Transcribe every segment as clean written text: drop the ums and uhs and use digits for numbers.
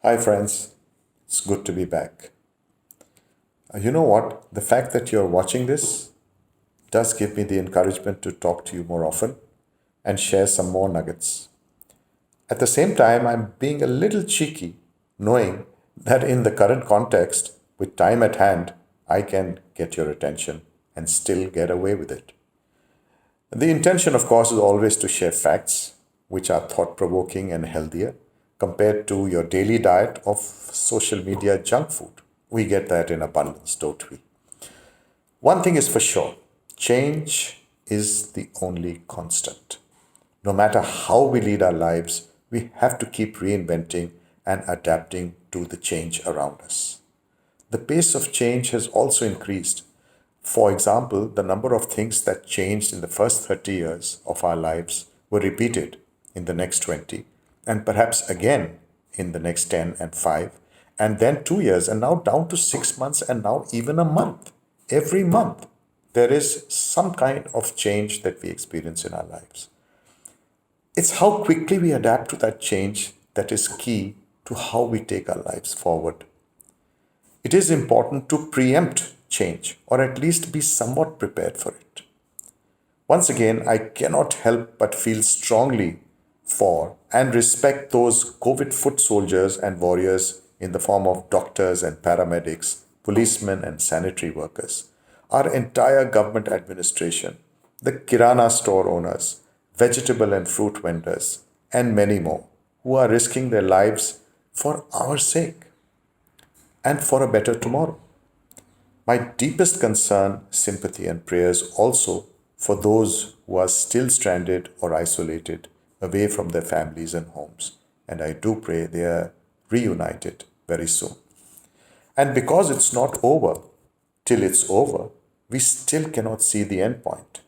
Hi, friends. It's good to be back. You know what? The fact that you're watching this does give me the encouragement to talk to you more often and share some more nuggets. At the same time, I'm being a little cheeky, knowing that in the current context, with time at hand, I can get your attention and still get away with it. The intention, of course, is always to share facts which are thought provoking and healthier compared to your daily diet of social media junk food. We get that in abundance, don't we? One thing is for sure, change is the only constant. No matter how we lead our lives, we have to keep reinventing and adapting to the change around us. The pace of change has also increased. For example, the number of things that changed in the first 30 years of our lives were repeated in the next 20, and perhaps again in the next 10 and 5, and then 2 years, and now down to 6 months, and now even a month. Every month, there is some kind of change that we experience in our lives. It's how quickly we adapt to that change that is key to how we take our lives forward. It is important to preempt change or at least be somewhat prepared for it. Once again, I cannot help but feel strongly for and respect those COVID foot soldiers and warriors in the form of doctors and paramedics, policemen and sanitary workers, our entire government administration, the Kirana store owners, vegetable and fruit vendors, and many more who are risking their lives for our sake and for a better tomorrow. My deepest concern, sympathy, and prayers also for those who are still stranded or isolated away from their families and homes. And I do pray they are reunited very soon. And because it's not over till it's over, we still cannot see the end point.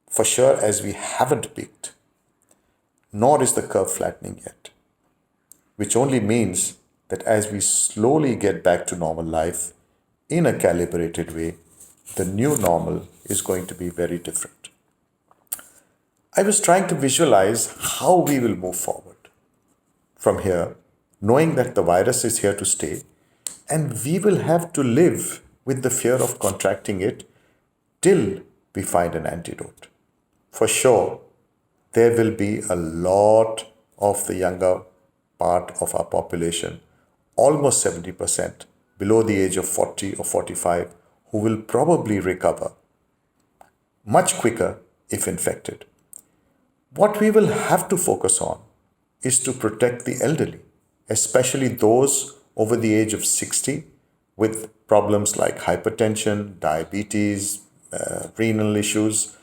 For sure, as we haven't peaked, nor is the curve flattening yet, which only means that as we slowly get back to normal life in a calibrated way, the new normal is going to be very different. I was trying to visualize how we will move forward from here, knowing that the virus is here to stay and we will have to live with the fear of contracting it till we find an antidote. For sure, there will be a lot of the younger part of our population, almost 70%, below the age of 40 or 45, who will probably recover much quicker if infected. What we will have to focus on is to protect the elderly, especially those over the age of 60 with problems like hypertension, diabetes, renal issues.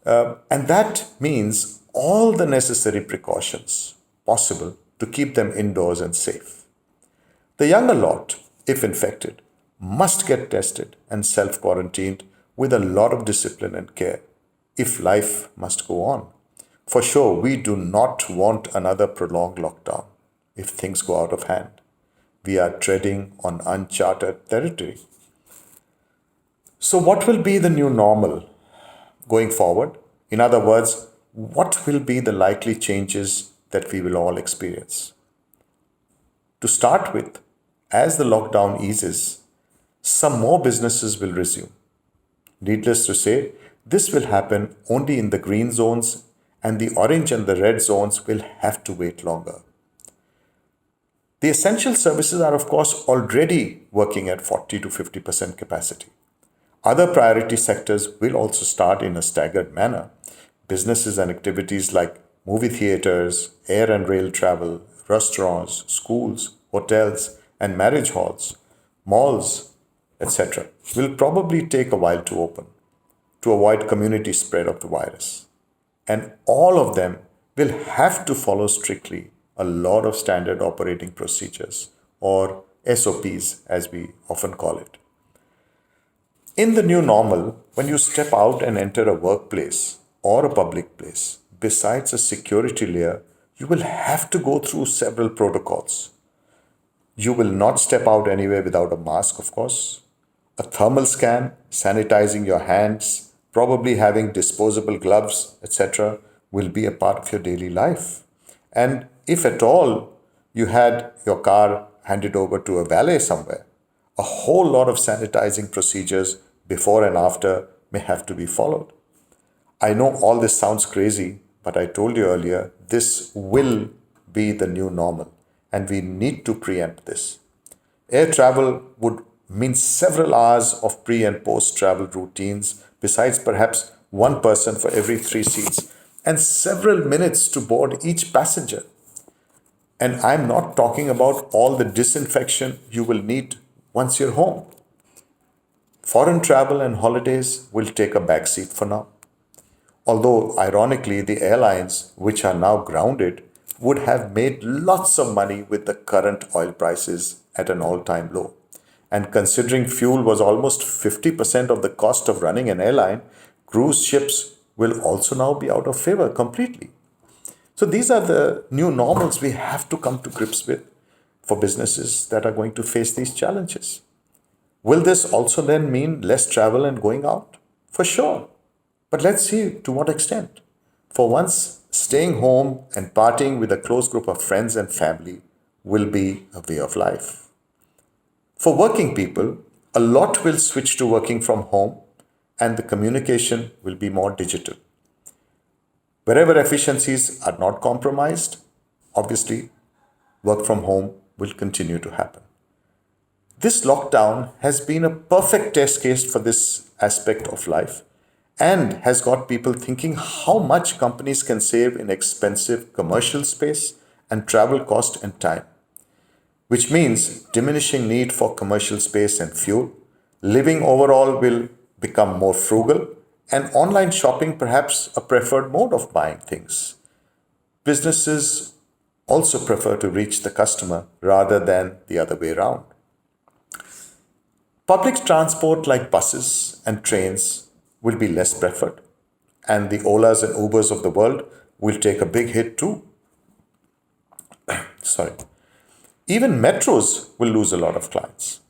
And that means all the necessary precautions possible to keep them indoors and safe. The younger lot, if infected, must get tested and self quarantined with a lot of discipline and care if life must go on. For sure, we do not want another prolonged lockdown if things go out of hand. We are treading on uncharted territory. So, what will be the new normal going forward? In other words, what will be the likely changes that we will all experience? To start with, as the lockdown eases, some more businesses will resume. Needless to say, this will happen only in the green zones, and the orange and the red zones will have to wait longer. The essential services are, of course, already working at 40 to 50% capacity. Other priority sectors will also start in a staggered manner. Businesses and activities like movie theaters, air and rail travel, restaurants, schools, hotels, and marriage halls, malls, etc., will probably take a while to open to avoid community spread of the virus. And all of them will have to follow strictly a lot of standard operating procedures, or SOPs as we often call it. In the new normal, when you step out and enter a workplace or a public place, besides a security layer, you will have to go through several protocols. You will not step out anywhere without a mask, of course. A thermal scan, sanitizing your hands, probably having disposable gloves, etc., will be a part of your daily life. And if at all you had your car handed over to a valet somewhere. A whole lot of sanitizing procedures before and after may have to be followed. I know all this sounds crazy, but I told you earlier, this will be the new normal, and we need to preempt this. Air travel would mean several hours of pre and post travel routines, besides perhaps one person for every three seats, and several minutes to board each passenger. And I'm not talking about all the disinfection you will need once you're home. Foreign travel and holidays will take a backseat for now. Although, ironically, the airlines, which are now grounded, would have made lots of money with the current oil prices at an all time low. And considering fuel was almost 50% of the cost of running an airline, cruise ships will also now be out of favor completely. So these are the new normals we have to come to grips with for businesses that are going to face these challenges. Will this also then mean less travel and going out? For sure. But let's see to what extent. For once, staying home and partying with a close group of friends and family will be a way of life. For working people, a lot will switch to working from home and the communication will be more digital. Wherever efficiencies are not compromised, obviously, work from home will continue to happen. This lockdown has been a perfect test case for this aspect of life and has got people thinking how much companies can save in expensive commercial space and travel cost and time, which means diminishing need for commercial space and fuel. Living overall will become more frugal, and online shopping perhaps a preferred mode of buying things. Businesses also prefer to reach the customer rather than the other way around. Public transport like buses and trains will be less preferred, and the Olas and Ubers of the world will take a big hit too. Sorry. Even metros will lose a lot of clients,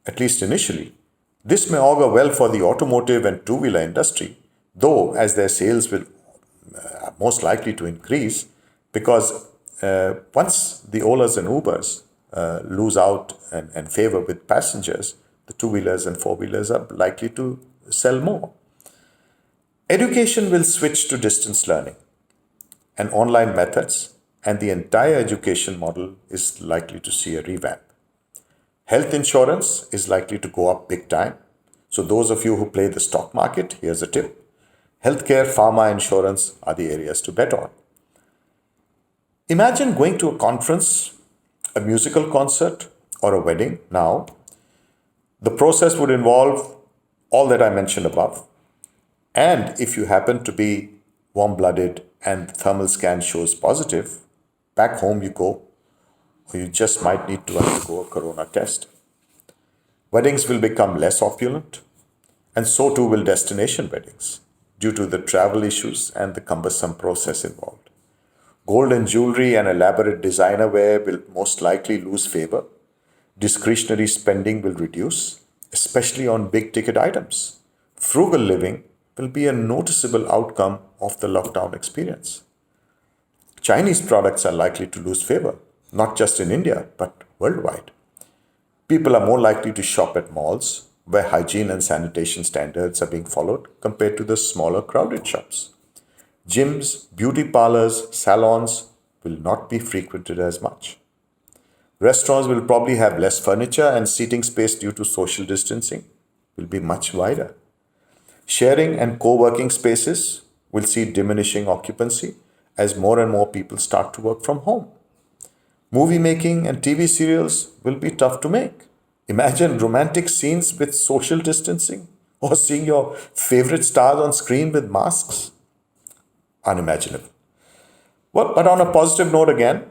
at least initially. This may augur well for the automotive and two-wheeler industry, though as their sales will most likely to increase because once the Olas and Ubers lose out and favor with passengers, the two-wheelers and four-wheelers are likely to sell more. Education will switch to distance learning and online methods, and the entire education model is likely to see a revamp. Health insurance is likely to go up big time. So, those of you who play the stock market, here's a tip. Healthcare, pharma, insurance are the areas to bet on. Imagine going to a conference, a musical concert, or a wedding now. The process would involve all that I mentioned above. And if you happen to be warm blooded and the thermal scan shows positive, back home you go, or you just might need to undergo a corona test. Weddings will become less opulent, and so too will destination weddings due to the travel issues and the cumbersome process involved. Gold and jewelry and elaborate designer wear will most likely lose favor. Discretionary spending will reduce, especially on big ticket items. Frugal living will be a noticeable outcome of the lockdown experience. Chinese products are likely to lose favor, not just in India, but worldwide. People are more likely to shop at malls where hygiene and sanitation standards are being followed compared to the smaller crowded shops. Gyms, beauty parlors, salons will not be frequented as much. Restaurants will probably have less furniture and seating space due to social distancing will be much wider. Sharing and co-working spaces will see diminishing occupancy as more and more people start to work from home. Movie making and TV serials will be tough to make. Imagine romantic scenes with social distancing or seeing your favorite stars on screen with masks. Unimaginable. Well, but on a positive note again,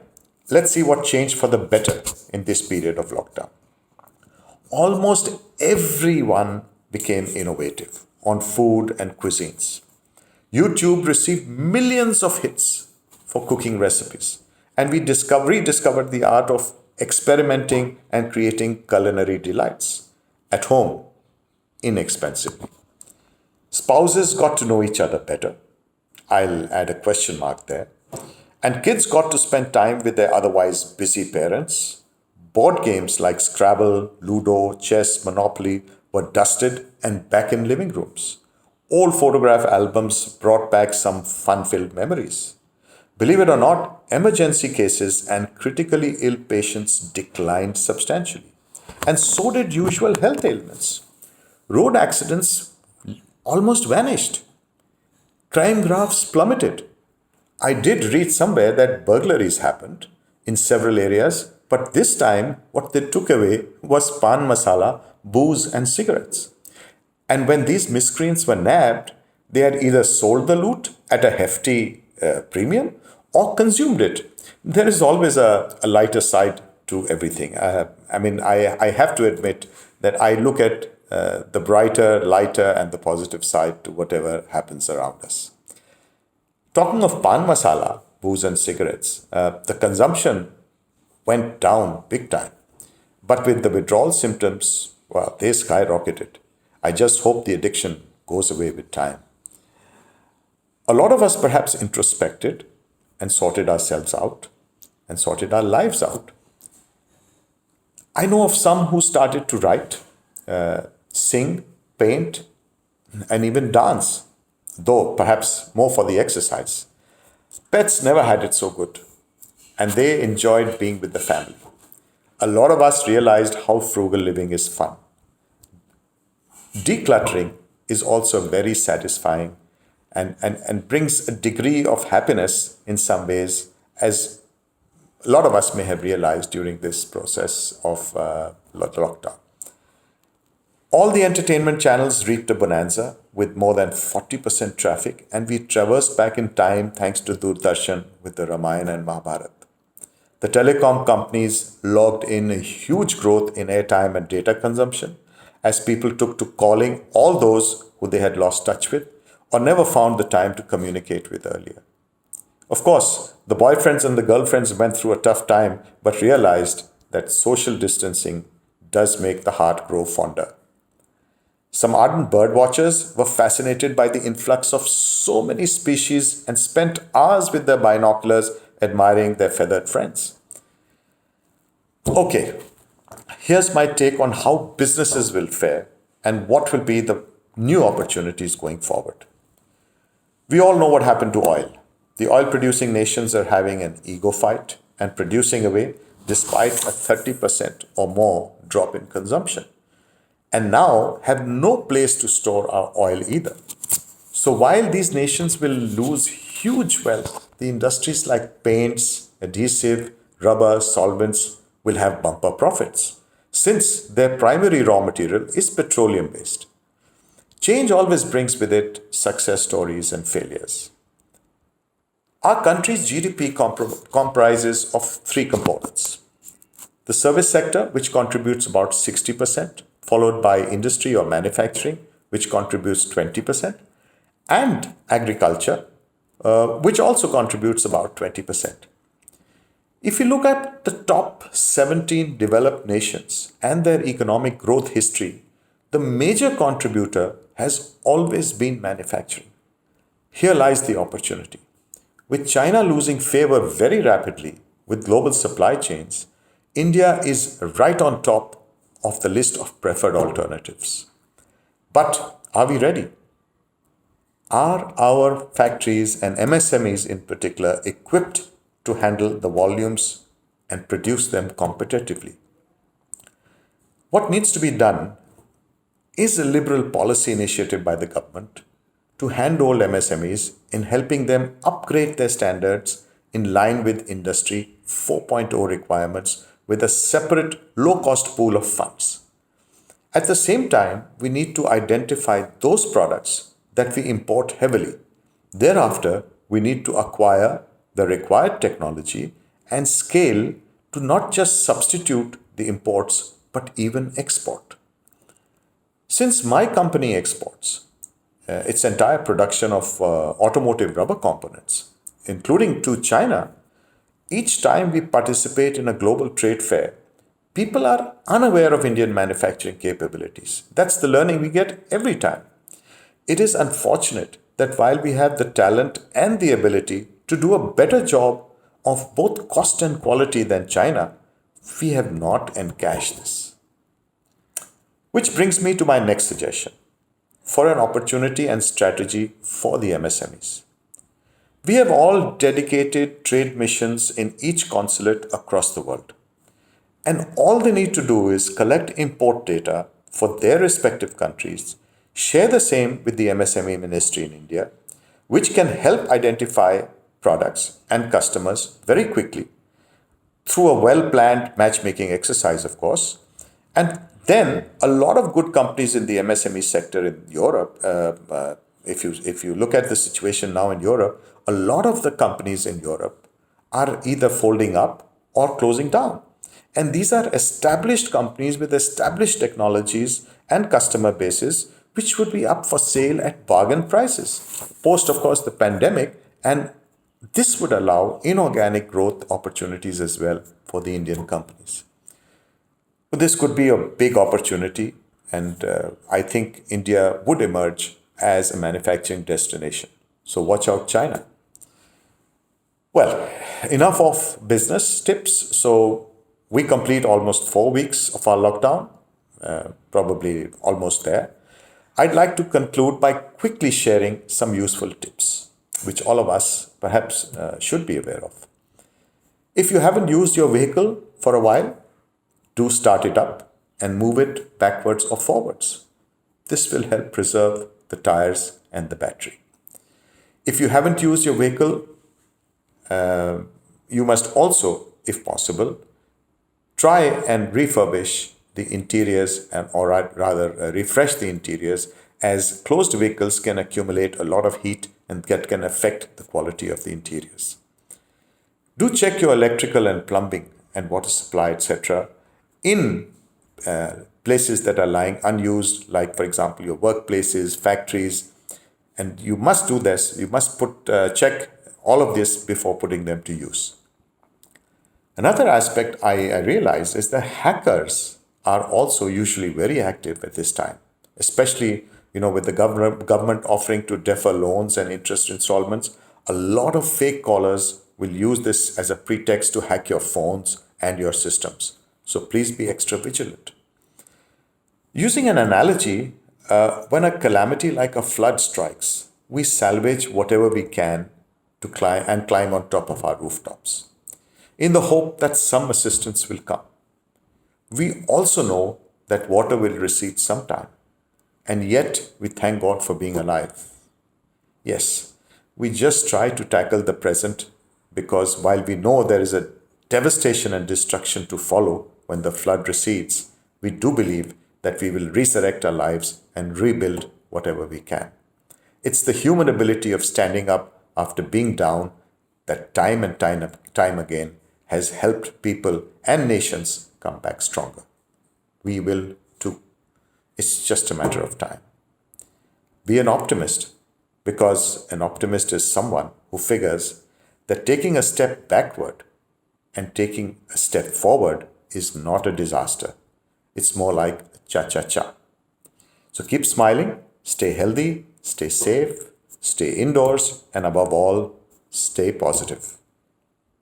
let's see what changed for the better in this period of lockdown. Almost everyone became innovative on food and cuisines. YouTube received millions of hits for cooking recipes, and we rediscovered the art of experimenting and creating culinary delights at home inexpensively. Spouses got to know each other better. I'll add a question mark there. And kids got to spend time with their otherwise busy parents. Board games like Scrabble, Ludo, chess, Monopoly were dusted and back in living rooms. Old photograph albums brought back some fun filled memories. Believe it or not, emergency cases and critically ill patients declined substantially. And so did usual health ailments. Road accidents almost vanished. Crime graphs plummeted. I did read somewhere that burglaries happened in several areas, but this time what they took away was pan masala, booze, and cigarettes. And when these miscreants were nabbed, they had either sold the loot at a hefty premium or consumed it. There is always a lighter side to everything. I have to admit that I look at the brighter, lighter, and the positive side to whatever happens around us. Talking of pan masala, booze, and cigarettes, the consumption went down big time. But with the withdrawal symptoms, well, they skyrocketed. I just hope the addiction goes away with time. A lot of us perhaps introspected and sorted ourselves out and sorted our lives out. I know of some who started to write, sing, paint, and even dance, though perhaps more for the exercise. Pets never had it so good, and they enjoyed being with the family. A lot of us realized how frugal living is fun. Decluttering is also very satisfying and brings a degree of happiness in some ways, as a lot of us may have realized during this process of lockdown. All the entertainment channels reaped a bonanza with more than 40% traffic, and we traversed back in time thanks to Doordarshan with the Ramayana and Mahabharata. The telecom companies logged in a huge growth in airtime and data consumption as people took to calling all those who they had lost touch with or never found the time to communicate with earlier. Of course, the boyfriends and the girlfriends went through a tough time but realized that social distancing does make the heart grow fonder. Some ardent bird watchers were fascinated by the influx of so many species and spent hours with their binoculars admiring their feathered friends. Okay, here's my take on how businesses will fare and what will be the new opportunities going forward. We all know what happened to oil. The oil producing nations are having an ego fight and producing away despite a 30% or more drop in consumption, and now have no place to store our oil either. So while these nations will lose huge wealth, the industries like paints, adhesive, rubber, solvents will have bumper profits, since their primary raw material is petroleum based. Change always brings with it success stories and failures. Our country's GDP comprises of three components: the service sector, which contributes about 60%, followed by industry or manufacturing, which contributes 20%, and agriculture, which also contributes about 20%. If you look at the top 17 developed nations and their economic growth history, the major contributor has always been manufacturing. Here lies the opportunity. With China losing favor very rapidly with global supply chains, India is right on top of the list of preferred alternatives. But are we ready? Are our factories and MSMEs in particular equipped to handle the volumes and produce them competitively? What needs to be done is a liberal policy initiative by the government to handhold MSMEs in helping them upgrade their standards in line with Industry 4.0 requirements with a separate low-cost pool of funds. At the same time, we need to identify those products that we import heavily. Thereafter, we need to acquire the required technology and scale to not just substitute the imports but even export. Since my company exports its entire production of automotive rubber components, including to China, each time we participate in a global trade fair, people are unaware of Indian manufacturing capabilities. That's the learning we get every time. It is unfortunate that while we have the talent and the ability to do a better job of both cost and quality than China, we have not encashed this. Which brings me to my next suggestion for an opportunity and strategy for the MSMEs. We have all dedicated trade missions in each consulate across the world. And all they need to do is collect import data for their respective countries, share the same with the MSME ministry in India, which can help identify products and customers very quickly through a well planned matchmaking exercise, of course. And then a lot of good companies in the MSME sector in Europe, if you look at the situation now in Europe, a lot of the companies in Europe are either folding up or closing down. And these are established companies with established technologies and customer bases, which would be up for sale at bargain prices. Post, of course, the pandemic, and this would allow inorganic growth opportunities as well for the Indian companies. So this could be a big opportunity, and I think India would emerge as a manufacturing destination. So watch out, China. Well, enough of business tips. So we complete almost 4 weeks of our lockdown, probably almost there. I'd like to conclude by quickly sharing some useful tips, which all of us perhaps should be aware of. If you haven't used your vehicle for a while, do start it up and move it backwards or forwards. This will help preserve the tires and the battery. If you haven't used your vehicle, you must also, if possible, try and refurbish the interiors or rather refresh the interiors, as closed vehicles can accumulate a lot of heat and can affect the quality of the interiors. Do check your electrical and plumbing and water supply, etc. in places that are lying unused, like, for example, your workplaces, factories. And you must do this. You must check all of this before putting them to use. Another aspect I realize is that hackers are also usually very active at this time, especially with the government offering to defer loans and interest installments. A lot of fake callers will use this as a pretext to hack your phones and your systems. So please be extra vigilant. Using an analogy, when a calamity like a flood strikes, we salvage whatever we can to climb on top of our rooftops, in the hope that some assistance will come. We also know that water will recede sometime, and yet we thank God for being alive. Yes, we just try to tackle the present, because while we know there is a devastation and destruction to follow when the flood recedes, we do believe that we will resurrect our lives and rebuild whatever we can. It's the human ability of standing up after being down that time and time again has helped people and nations come back stronger. We will too. It's just a matter of time. Be an optimist, because an optimist is someone who figures that taking a step backward and taking a step forward is not a disaster. It's more like cha-cha-cha. So keep smiling, stay healthy, stay safe, stay indoors, and above all, stay positive.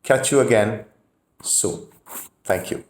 Catch you again soon. Thank you.